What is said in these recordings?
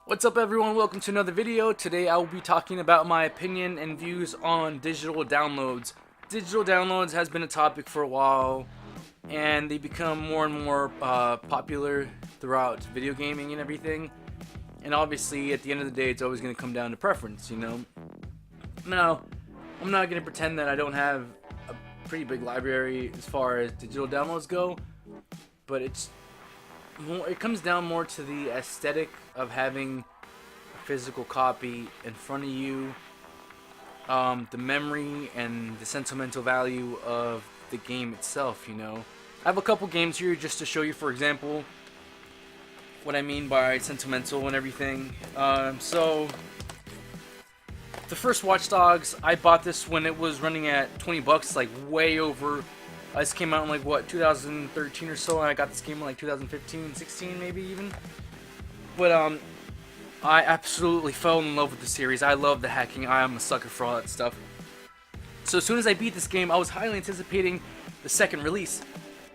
What's up everyone, welcome to another video. Today I will be talking about my opinion and views on digital downloads. Digital downloads has been a topic for a while and they become more and more popular throughout video gaming and everything. And obviously at the end of the day it's always going to come down to preference, you know. Now, I'm not going to pretend that I don't have a pretty big library as far as digital downloads go, but it comes down more to the aesthetic of having a physical copy in front of you, the memory and the sentimental value of the game itself, you know. I have a couple games here just to show you, for example, what I mean by sentimental and everything. So, the first Watch Dogs, I bought this when it was running at 20 bucks, like way over. This came out in like what, 2013 or so, and I got this game in like 2015, 16 maybe even. But I absolutely fell in love with the series. I love the hacking. I am a sucker for all that stuff. So as soon as I beat this game, I was highly anticipating the second release.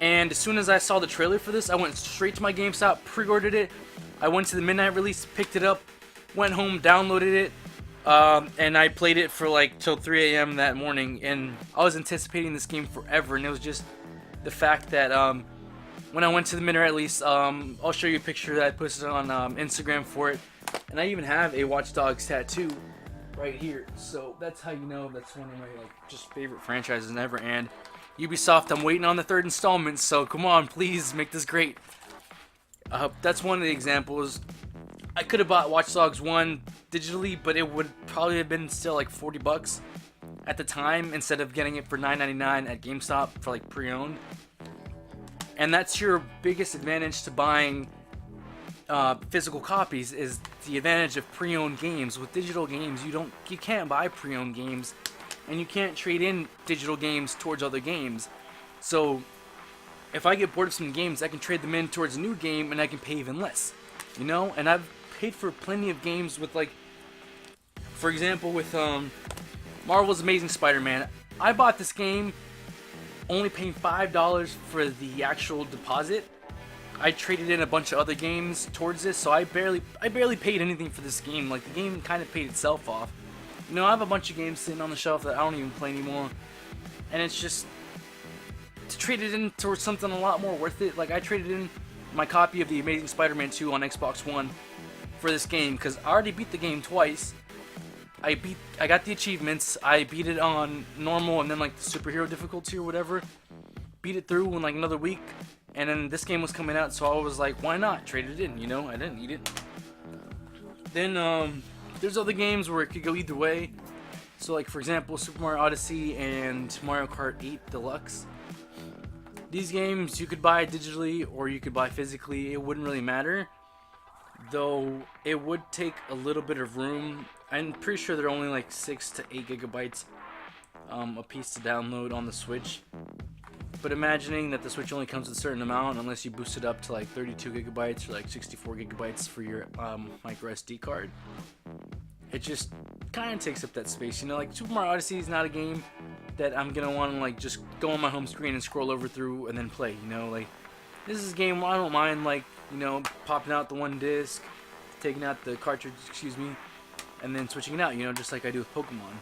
And as soon as I saw the trailer for this, I went straight to my GameStop, pre-ordered it. I went to the midnight release, picked it up, went home, downloaded it. And I played it for like till 3 a.m. that morning, and I was anticipating this game forever, and it was just the fact that when I went to the midnight release, I'll show you a picture that I posted on Instagram for it, and I even have a Watch Dogs tattoo right here, so that's how you know that's one of my just favorite franchises ever. And Ubisoft, I'm waiting on the third installment, so come on, please make this great. That's one of the examples. I could have bought Watch Dogs 1 digitally, but it would probably have been still like 40 bucks at the time instead of getting it for $9.99 at GameStop for like pre-owned. And that's your biggest advantage to buying physical copies, is the advantage of pre-owned games. With digital games, you can't buy pre-owned games, and you can't trade in digital games towards other games. So if I get bored of some games, I can trade them in towards a new game, and I can pay even less. You know, and I've paid for plenty of games with, like, for example, with Marvel's Amazing Spider-Man. I bought this game only paying $5 for the actual deposit. I traded in a bunch of other games towards this, so I barely paid anything for this game. Like, the game kind of paid itself off. You know, I have a bunch of games sitting on the shelf that I don't even play anymore, and it's just to trade it in towards something a lot more worth it. Like, I traded in my copy of the Amazing Spider-Man 2 on Xbox One for this game because I already beat the game twice. I got the achievements. I beat it on normal and then like the superhero difficulty or whatever. Beat it through in like another week, and then this game was coming out, so I was like, why not trade it in? You know, I didn't need it. Then there's other games where it could go either way. So like, for example, Super Mario Odyssey and Mario Kart 8 Deluxe. These games you could buy digitally or you could buy physically. It wouldn't really matter, though it would take a little bit of room. I'm pretty sure they're only like 6 to 8 gigabytes a piece to download on the Switch. But imagining that the Switch only comes with a certain amount unless you boost it up to like 32 gigabytes or like 64 gigabytes for your micro SD card, it just kind of takes up that space. You know, like Super Mario Odyssey is not a game that I'm gonna want to like just go on my home screen and scroll over through and then play. You know, like this is a game I don't mind, like, you know, popping out the one disc, taking out the cartridge, excuse me, and then switching it out. You know, just like I do with Pokemon.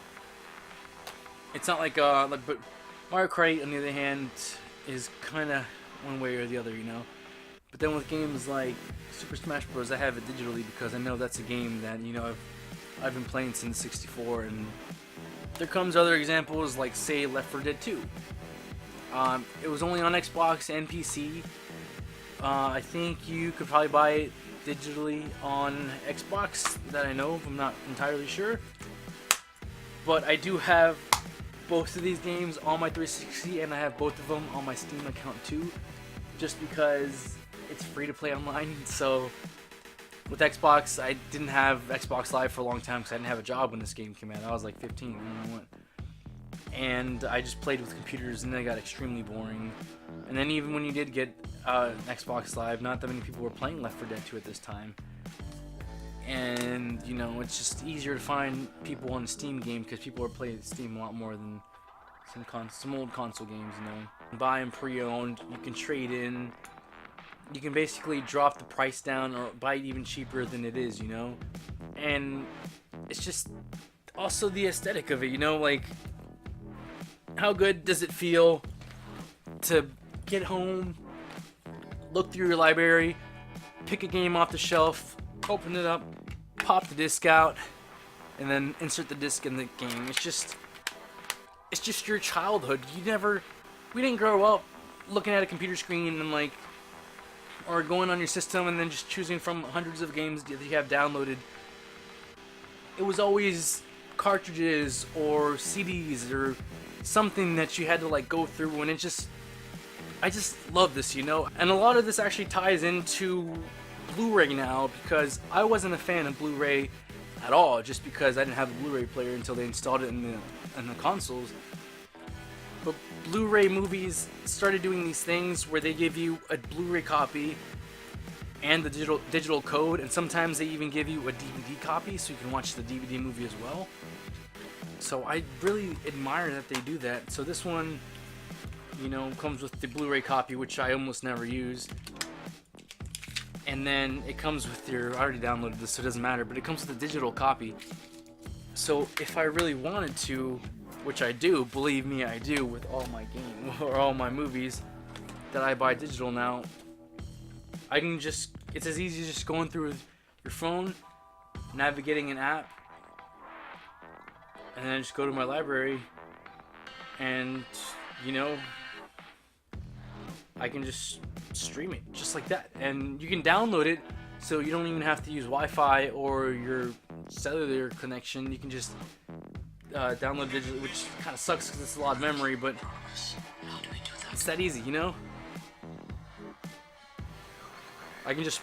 It's not like but Mario Kart 8, on the other hand, is kind of one way or the other. You know. But then with games like Super Smash Bros, I have it digitally because I know that's a game that, you know, I've been playing since 64, and there comes other examples like, say, Left 4 Dead 2. It was only on Xbox and PC. I think you could probably buy it digitally on Xbox, that I know of. I'm not entirely sure. But I do have both of these games on my 360, and I have both of them on my Steam account too, just because it's free to play online. So with Xbox, I didn't have Xbox Live for a long time because I didn't have a job when this game came out. I was like 15, I don't know what. And I just played with computers, and then it got extremely boring. And then even when you did get Xbox Live, not that many people were playing Left 4 Dead 2 at this time. And, you know, it's just easier to find people on the Steam game because people are playing Steam a lot more than some old console games, you know. Buy them pre-owned, you can trade in you can basically drop the price down or buy it even cheaper than it is, you know? And it's just also the aesthetic of it, you know? Like, how good does it feel to get home, look through your library, pick a game off the shelf, open it up, pop the disc out, and then insert the disc in the game? It's just your childhood. We didn't grow up looking at a computer screen and like, or going on your system and then just choosing from hundreds of games that you have downloaded. It was always cartridges or CDs or something that you had to like go through, and I just love this, you know? And a lot of this actually ties into Blu-ray now, because I wasn't a fan of Blu-ray at all, just because I didn't have a Blu-ray player until they installed it in the consoles. But Blu-ray movies started doing these things where they give you a Blu-ray copy and the digital code, and sometimes they even give you a DVD copy so you can watch the DVD movie as well. So I really admire that they do that. So this one, you know, comes with the Blu-ray copy, which I almost never use. And then it comes with I already downloaded this, so it doesn't matter, but it comes with a digital copy. So if I really wanted to, which I do, believe me, I do, with all my games or all my movies that I buy digital now, I can it's as easy as just going through your phone, navigating an app, and then just go to my library, and, you know, I can just stream it just like that. And you can download it, so you don't even have to use Wi-Fi or your cellular connection. You can just download digitally, which kind of sucks because it's a lot of memory, but it's that easy, you know? I can just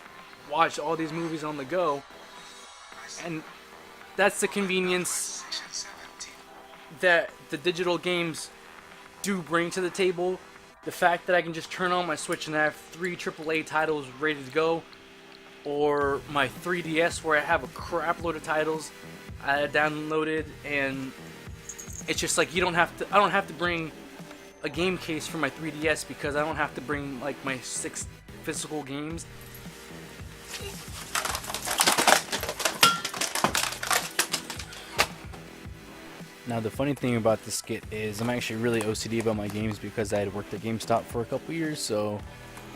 watch all these movies on the go, and that's the convenience that the digital games do bring to the table. The fact that I can just turn on my Switch and I have 3 AAA titles ready to go, or my 3DS where I have a crap load of titles I downloaded, and it's just like I don't have to bring a game case for my 3DS, because I don't have to bring like my 6 physical games. Now the funny thing about this skit is I'm actually really OCD about my games, because I had worked at GameStop for a couple years, so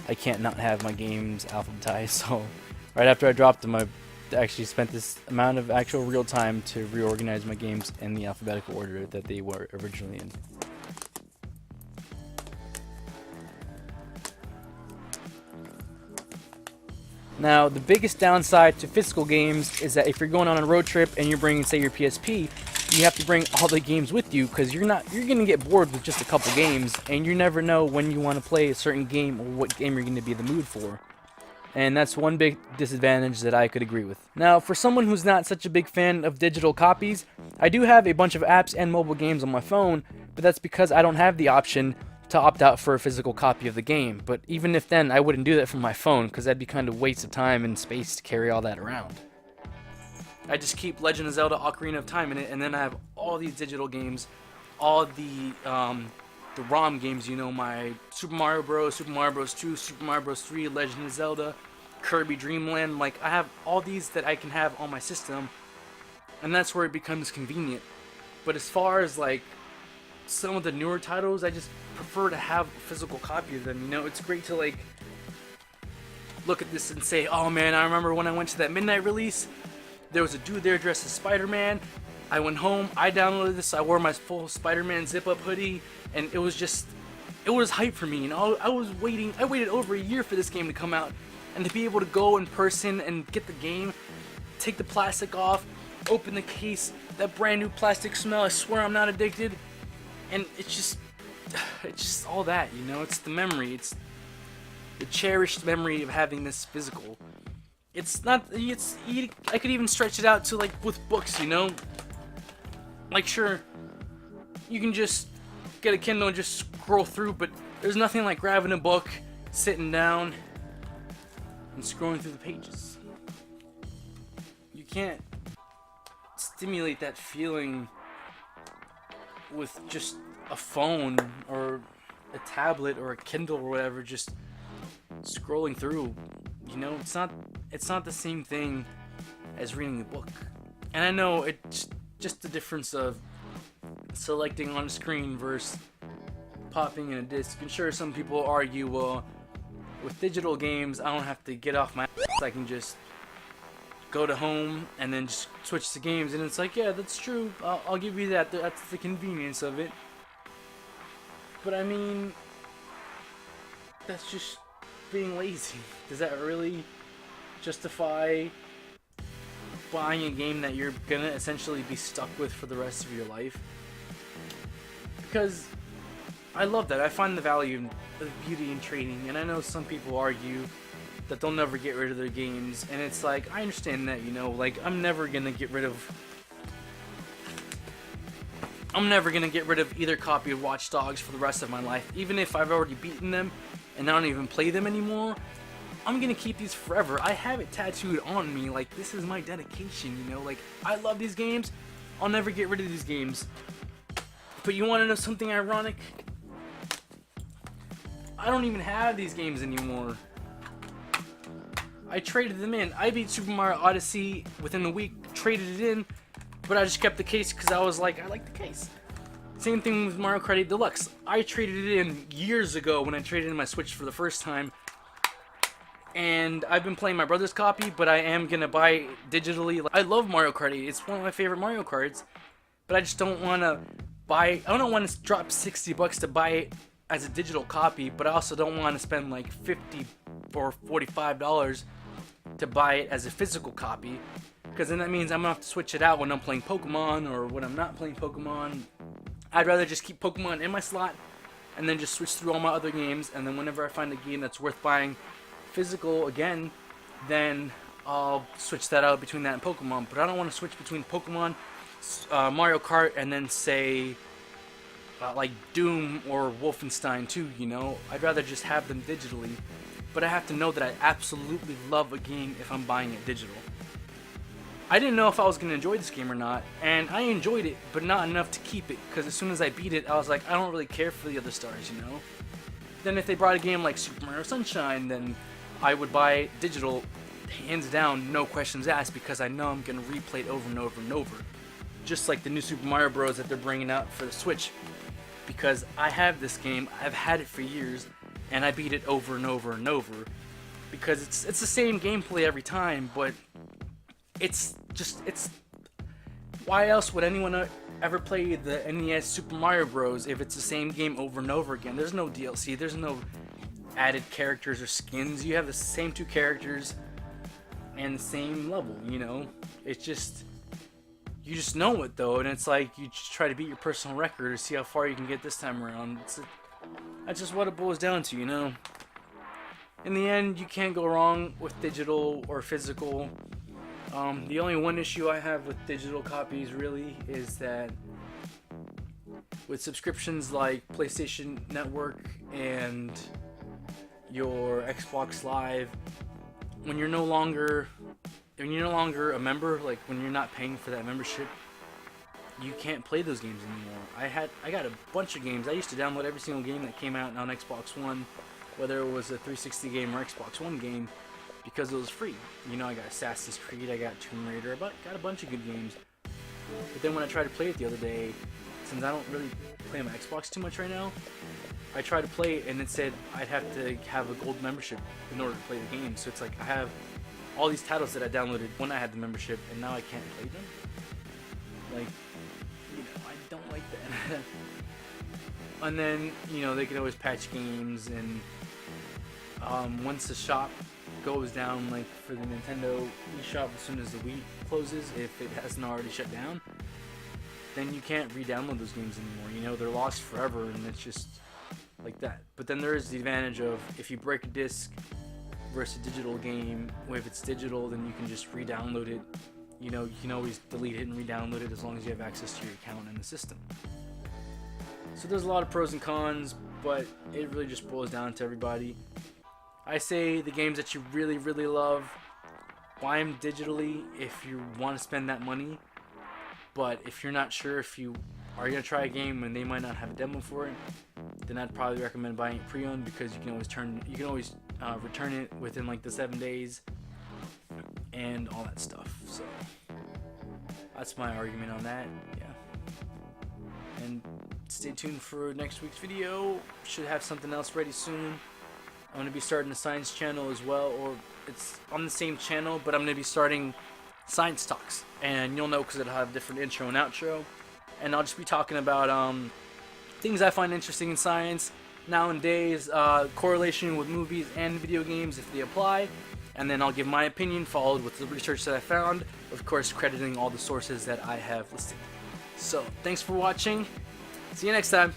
I can't not have my games alphabetized. So right after I dropped them, I actually spent this amount of actual real time to reorganize my games in the alphabetical order that they were originally in. Now, the biggest downside to physical games is that if you're going on a road trip and you're bringing, say, your PSP, you have to bring all the games with you, because you're going to get bored with just a couple games, and you never know when you want to play a certain game or what game you're going to be in the mood for. And that's one big disadvantage that I could agree with. Now, for someone who's not such a big fan of digital copies, I do have a bunch of apps and mobile games on my phone, but that's because I don't have the option to opt out for a physical copy of the game. But even if then, I wouldn't do that from my phone, because that'd be kind of a waste of time and space to carry all that around. I just keep Legend of Zelda Ocarina of Time in it, and then I have all these digital games, all the ROM games, you know, my Super Mario Bros., Super Mario Bros. 2, Super Mario Bros. 3, Legend of Zelda, Kirby Dream Land. Like, I have all these that I can have on my system, and that's where it becomes convenient. But as far as, like, some of the newer titles, I just prefer to have a physical copy of them, you know? It's great to, like, look at this and say, oh man, I remember when I went to that midnight release, there was a dude there dressed as Spider-Man. I went home, I downloaded this, I wore my full Spider-Man zip-up hoodie, and it was hype for me, you know? I waited over a year for this game to come out, and to be able to go in person and get the game, take the plastic off, open the case, that brand new plastic smell, I swear I'm not addicted, and it's just all that, you know? It's the memory, it's the cherished memory of having this physical. I could even stretch it out to, like, with books, you know? Like, sure, you can just get a Kindle and just scroll through, but there's nothing like grabbing a book, sitting down, and scrolling through the pages. You can't stimulate that feeling with just a phone or a tablet or a Kindle or whatever, just scrolling through. You know, it's not the same thing as reading a book. And I know it's just the difference of selecting on a screen versus popping in a disc. And sure, some people argue, well, with digital games, I don't have to get off my ass. I can just go to home and then just switch to games. And it's like, yeah, that's true. I'll give you that. That's the convenience of it. But I mean, that's just being lazy. Does that really justify buying a game that you're gonna essentially be stuck with for the rest of your life? Because I love that. I find the value of beauty in trading, and I know some people argue that they'll never get rid of their games, and it's like, I understand that, you know, like, I'm never gonna get rid of either copy of Watch Dogs for the rest of my life. Even if I've already beaten them and I don't even play them anymore, I'm gonna keep these forever. I have it tattooed on me, like, this is my dedication, you know, like, I love these games. I'll never get rid of these games. But you wanna know something ironic? I don't even have these games anymore. I traded them in. I beat Super Mario Odyssey within a week, traded it in, but I just kept the case because I was like, I like the case. Same thing with Mario Kart 8 Deluxe. I traded it in years ago when I traded in my Switch for the first time. And I've been playing my brother's copy, but I am going to buy it digitally. I love Mario Kart 8. It's one of my favorite Mario Karts. But I just don't want to buy... I don't want to drop $60 to buy it as a digital copy, but I also don't want to spend like $50 or $45 to buy it as a physical copy. Because then that means I'm going to have to switch it out when I'm playing Pokemon or when I'm not playing Pokemon. I'd rather just keep Pokemon in my slot and then just switch through all my other games. And then whenever I find a game that's worth buying physical again, then I'll switch that out between that and Pokemon. But I don't want to switch between Pokemon, Mario Kart, and then say like Doom or Wolfenstein 2, you know. I'd rather just have them digitally. But I have to know that I absolutely love a game if I'm buying it digital. I didn't know if I was going to enjoy this game or not, and I enjoyed it, but not enough to keep it, because as soon as I beat it, I was like, I don't really care for the other stars, you know? Then if they brought a game like Super Mario Sunshine, then I would buy it digital, hands down, no questions asked, because I know I'm going to replay it over and over and over. Just like the new Super Mario Bros. That they're bringing out for the Switch, because I have this game, I've had it for years, and I beat it over and over and over, because it's the same gameplay every time, but it's why else would anyone ever play the NES Super Mario Bros. If it's the same game over and over again? There's no DLC, there's no added characters or skins. You have the same two characters and the same level, you know? It's just, you just know it though, and it's like you just try to beat your personal record or see how far you can get this time around. That's just what it boils down to, you know? In the end, you can't go wrong with digital or physical. The only one issue I have with digital copies really is that with subscriptions like PlayStation Network and your Xbox Live, when you're no longer a member, like when you're not paying for that membership, you can't play those games anymore. I got a bunch of games. I used to download every single game that came out on Xbox One, whether it was a 360 game or Xbox One game, because it was free. You know, I got Assassin's Creed, I got Tomb Raider, got a bunch of good games. But then when I tried to play it the other day, since I don't really play my Xbox too much right now, I tried to play it and it said I'd have to have a gold membership in order to play the game. So it's like I have all these titles that I downloaded when I had the membership, and now I can't play them. Like, you know, I don't like that. And then, you know, they can always patch games, and once the shop goes down, like for the Nintendo eShop, as soon as the Wii closes, if it hasn't already shut down, then you can't re-download those games anymore. You know, they're lost forever, and it's just like that. But then there is the advantage of if you break a disc versus a digital game, if it's digital, then you can just re-download it. You know, you can always delete it and re-download it as long as you have access to your account in the system. So there's a lot of pros and cons, but it really just boils down to everybody. I say the games that you really, really love, buy them digitally if you want to spend that money. But if you're not sure if you are going to try a game and they might not have a demo for it, then I'd probably recommend buying it pre-owned, because you can always return it within like the 7 days and all that stuff. So that's my argument on that. Yeah. And stay tuned for next week's video. Should have something else ready soon. I'm going to be starting the science channel as well, or it's on the same channel, but I'm going to be starting Science Talks, and you'll know because it'll have different intro and outro, and I'll just be talking about things I find interesting in science nowadays, correlation with movies and video games if they apply, and then I'll give my opinion followed with the research that I found, of course crediting all the sources that I have listed. So thanks for watching, see you next time.